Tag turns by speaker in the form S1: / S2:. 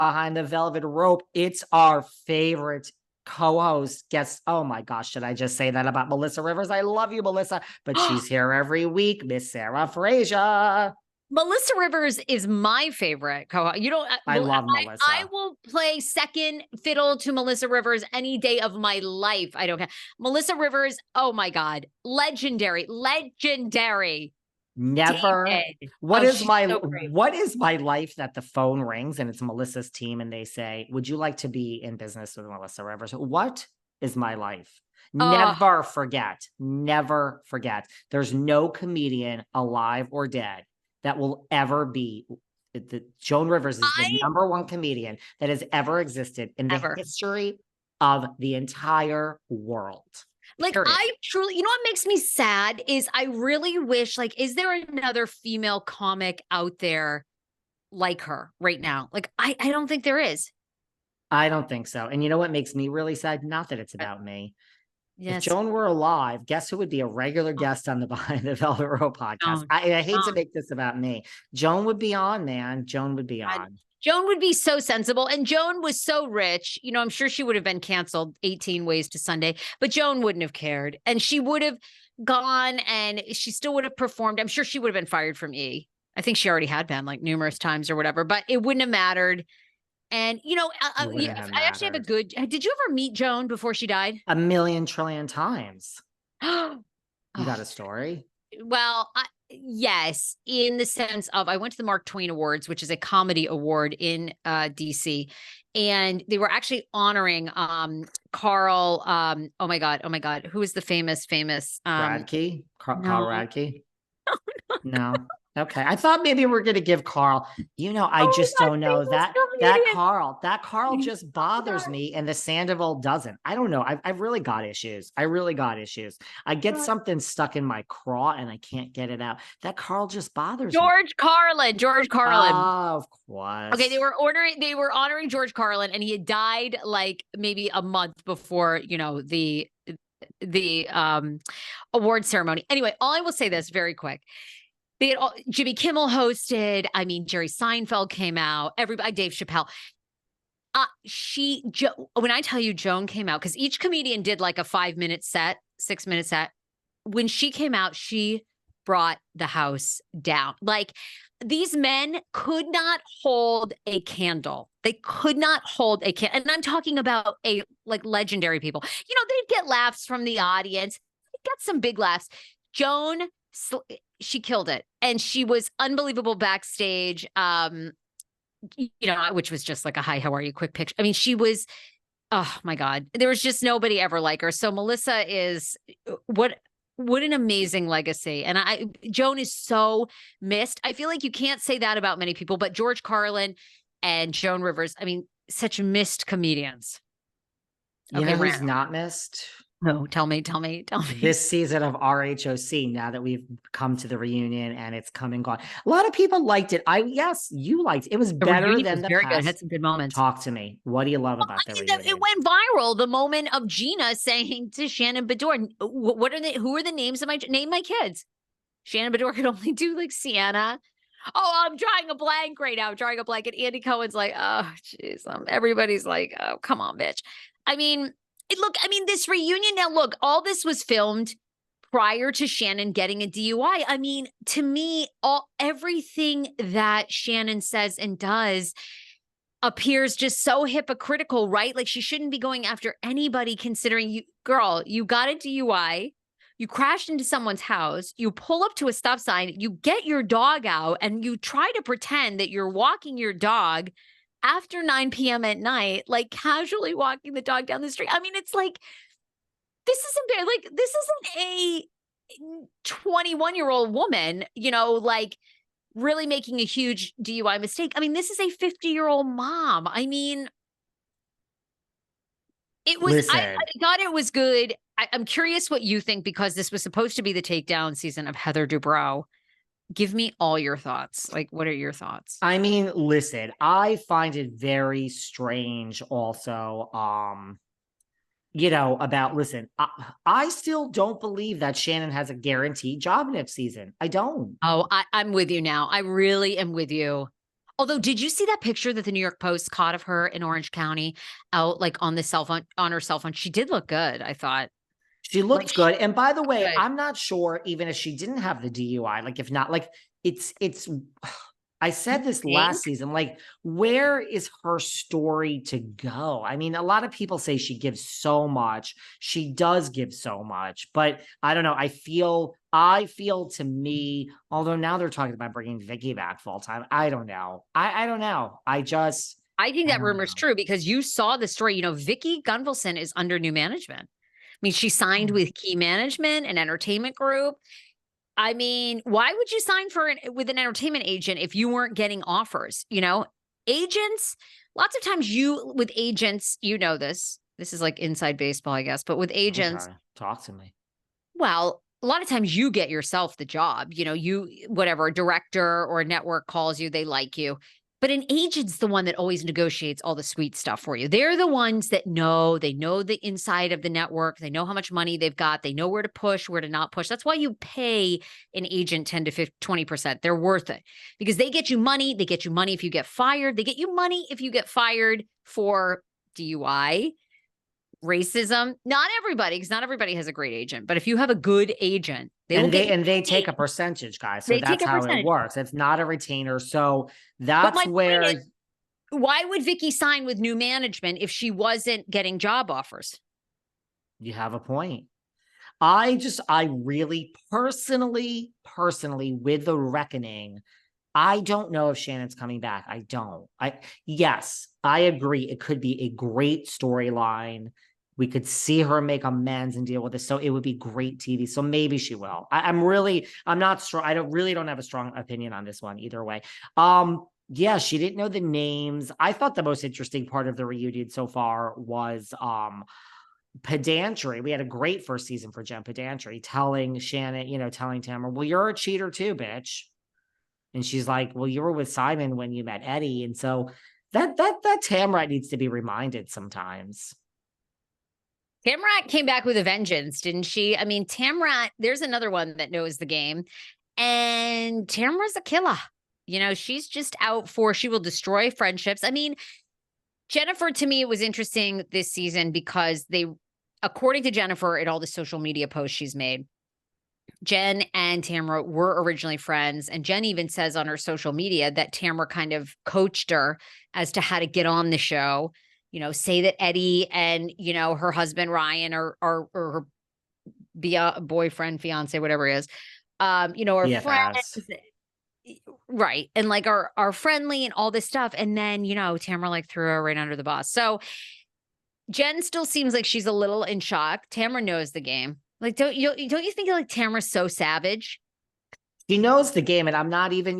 S1: behind the velvet rope. It's our favorite co-host guest. Oh my gosh, should I just say that about Melissa Rivers? I love you, Melissa, but she's here every week, Miss Sarah Fraser.
S2: Melissa Rivers is my favorite co-host. You don't.
S1: I love Melissa.
S2: I will play second fiddle to Melissa Rivers any day of my life. I don't care. Melissa Rivers. Oh my God, legendary.
S1: Never.
S2: David.
S1: What is my life that the phone rings and it's Melissa's team and they say, "Would you like to be in business with Melissa Rivers?" What is my life? Never forget. Never forget. There's no comedian alive or dead that will ever be. Joan Rivers is the number one comedian that has ever existed in the history of the entire world.
S2: Like, period. I truly, you know what makes me sad is I really wish, like, is there another female comic out there like her right now? Like, I don't think there is.
S1: I don't think so. And you know what makes me really sad? Not that it's about me. Yes. If Joan were alive, guess who would be a regular guest on the Behind the Velvet Rope podcast? I hate to make this about me. Joan would be on, man. Joan would be on.
S2: Joan would be so sensible. And Joan was so rich. You know, I'm sure she would have been canceled 18 Ways to Sunday, but Joan wouldn't have cared. And she would have gone and she still would have performed. I'm sure she would have been fired from E! I think she already had been like numerous times or whatever, but it wouldn't have mattered. And, you know, I actually have a good, did you ever meet Joan before she died?
S1: A million trillion times. You got a story?
S2: Well, yes, in the sense of I went to the Mark Twain Awards, which is a comedy award in DC, and they were actually honoring Carl. Oh my God, who is the famous
S1: Radke? Carl Radke? No. Okay. I thought maybe we're going to give Carl, you know, I just don't know that Carl just bothers me and the Sandoval doesn't. I don't know. I've really got issues. I get something stuck in my craw and I can't get it out. That Carl just bothers me.
S2: George Carlin.
S1: Oh, of course.
S2: Okay. They were honoring George Carlin and he had died like maybe a month before, you know, the award ceremony. Anyway, all I will say this very quick. Jimmy Kimmel hosted. I mean, Jerry Seinfeld came out. Everybody, Dave Chappelle. When I tell you Joan came out, because each comedian did like a 5-minute set, 6-minute set. When she came out, she brought the house down. Like these men could not hold a candle. They could not hold a candle. And I'm talking about like legendary people. You know, they'd get laughs from the audience. They'd get some big laughs. Joan, she killed it. And she was unbelievable backstage, you know, which was just like a hi, how are you? Quick picture. I mean, she was, oh my God, there was just nobody ever like her. So Melissa is what an amazing legacy. And Joan is so missed. I feel like you can't say that about many people, but George Carlin and Joan Rivers, I mean, such missed comedians.
S1: You know who's not missed?
S2: No, tell me.
S1: This season of RHOC, now that we've come to the reunion and it's come and gone. A lot of people liked it. Yes, you liked it. It was better than the
S2: very
S1: past.
S2: Good. It had some good moments.
S1: Talk to me. What do you love about the reunion?
S2: It went viral. The moment of Gina saying to Shannon Beador, who are the names of name my kids? Shannon Beador could only do like Sienna. Oh, I'm drawing a blank right now. I'm drawing a blank. And Andy Cohen's like, oh, jeez. Everybody's like, oh, come on, bitch. I mean, this reunion now, look, all this was filmed prior to Shannon getting a DUI. I mean, to me, everything that Shannon says and does appears just so hypocritical, right? Like she shouldn't be going after anybody considering you, girl, you got a DUI. You crashed into someone's house, you pull up to a stop sign, you get your dog out and you try to pretend that you're walking your dog after 9 p.m. at night, like casually walking the dog down the street. I mean, it's like, this isn't a 21-year-old woman, you know, like really making a huge DUI mistake. I mean, this is a 50-year-old mom. I mean, it was, I thought it was good. I'm curious what you think, because this was supposed to be the takedown season of Heather Dubrow. Give me all your thoughts. Like, what are your thoughts?
S1: I mean, listen, I find it very strange also, you know, I still don't believe that Shannon has a guaranteed job next season. I don't.
S2: Oh, I'm with you now. I really am with you. Although, did you see that picture that the New York Post caught of her in Orange County out like on the cell phone, on her cell phone? She did look good, I thought.
S1: She looked good. And by the way,
S2: good.
S1: I'm not sure even if she didn't have the DUI, like if not, like it's I said this last season, like, where is her story to go? I mean, a lot of people say she gives so much. She does give so much, but I don't know. I feel to me, although now they're talking about bringing Vicky back full time. I don't know. I don't know. I
S2: think that
S1: don't
S2: rumor is
S1: know.
S2: true because you saw the story. You know, Vicky Gunvalson is under new management. I mean, she signed with Key Management, an entertainment group. I mean, why would you sign with an entertainment agent if you weren't getting offers? You know, agents, lots of times with agents, you know this is like inside baseball, I guess, but with agents,
S1: Okay. Talk to me.
S2: well, a lot of times you get yourself the job, you know, whatever, a director or a network calls you, they like you. But an agent's the one that always negotiates all the sweet stuff for you. They're the ones that they know the inside of the network. They know how much money they've got. They know where to push, where to not push. That's why you pay an agent 10 to 20%. They're worth it because they get you money. They get you money if you get fired. They get you money if you get fired for DUI, racism. Not everybody, because not everybody has a great agent. But if you have a good agent,
S1: they take a percentage, guys. So that's how it works. It's not a retainer. So that's where.
S2: Why would Vicky sign with new management if she wasn't getting job offers?
S1: You have a point. I really personally with the reckoning, I don't know if Shannon's coming back. I don't. Yes, I agree. It could be a great storyline. We could see her make amends and deal with this. So it would be great TV. So maybe she will. I'm not strong. I don't have a strong opinion on this one either way. Yeah, she didn't know the names. I thought the most interesting part of the reunion so far was pedantry. We had a great first season for Jen Pedantry, telling Shannon, telling Tamra, well, you're a cheater too, bitch. And she's like, well, you were with Simon when you met Eddie. And so that Tamra needs to be reminded sometimes.
S2: Tamra came back with a vengeance, didn't she? I mean, Tamra, there's another one that knows the game. And Tamra's a killer. You know, she's just she will destroy friendships. I mean, Jennifer, to me, it was interesting this season because according to Jennifer, in all the social media posts she's made, Jen and Tamra were originally friends. And Jen even says on her social media that Tamra kind of coached her as to how to get on the show. You know, say that Eddie and, her husband, Ryan, or her boyfriend, fiance, whatever it is, are friends. Right. And like are friendly and all this stuff. And then, Tamra like threw her right under the bus. So Jen still seems like she's a little in shock. Tamra knows the game. Like, don't you think like Tamra's so savage?
S1: She knows the game, and I'm not even,